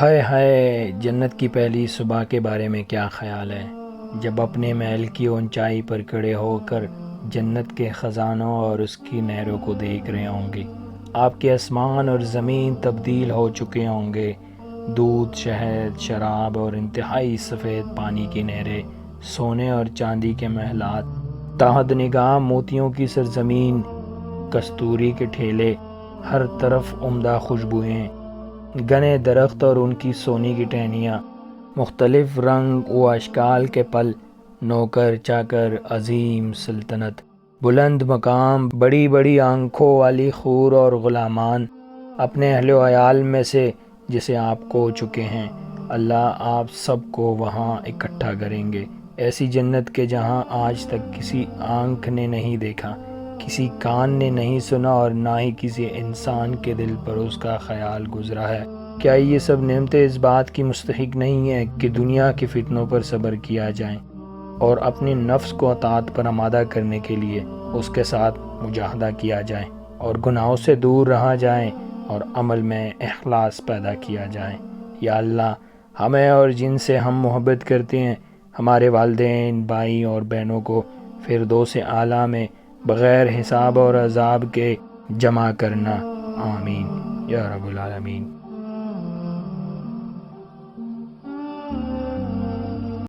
ہائے ہائے جنت کی پہلی صبح کے بارے میں کیا خیال ہے؟ جب اپنے محل کی اونچائی پر کھڑے ہو کر جنت کے خزانوں اور اس کی نہروں کو دیکھ رہے ہوں گے، آپ کے آسمان اور زمین تبدیل ہو چکے ہوں گے۔ دودھ، شہد، شراب اور انتہائی سفید پانی کی نہریں، سونے اور چاندی کے محلات، تحت نگاہ موتیوں کی سرزمین، کستوری کے ٹھیلے، ہر طرف عمدہ خوشبوئیں، گنے درخت اور ان کی سونے کی ٹہنیاں، مختلف رنگ و اشکال کے پل، نوکر چاکر، عظیم سلطنت، بلند مقام، بڑی بڑی آنکھوں والی حور اور غلامان، اپنے اہل و عیال میں سے جسے آپ کھو چکے ہیں۔ اللہ آپ سب کو وہاں اکٹھا کریں گے، ایسی جنت کے جہاں آج تک کسی آنکھ نے نہیں دیکھا، کسی کان نے نہیں سنا اور نہ ہی کسی انسان کے دل پر اس کا خیال گزرا ہے۔ کیا یہ سب نعمتیں اس بات کی مستحق نہیں ہیں کہ دنیا کے فتنوں پر صبر کیا جائے اور اپنے نفس کو اطاعت پر آمادہ کرنے کے لیے اس کے ساتھ مجاہدہ کیا جائے اور گناہوں سے دور رہا جائے اور عمل میں اخلاص پیدا کیا جائے؟ یا اللہ، ہمیں اور جن سے ہم محبت کرتے ہیں، ہمارے والدین، بھائی اور بہنوں کو فردوس اعلیٰ میں بغیر حساب اور عذاب کے جمع کرنا۔ آمین یا رب العالمین۔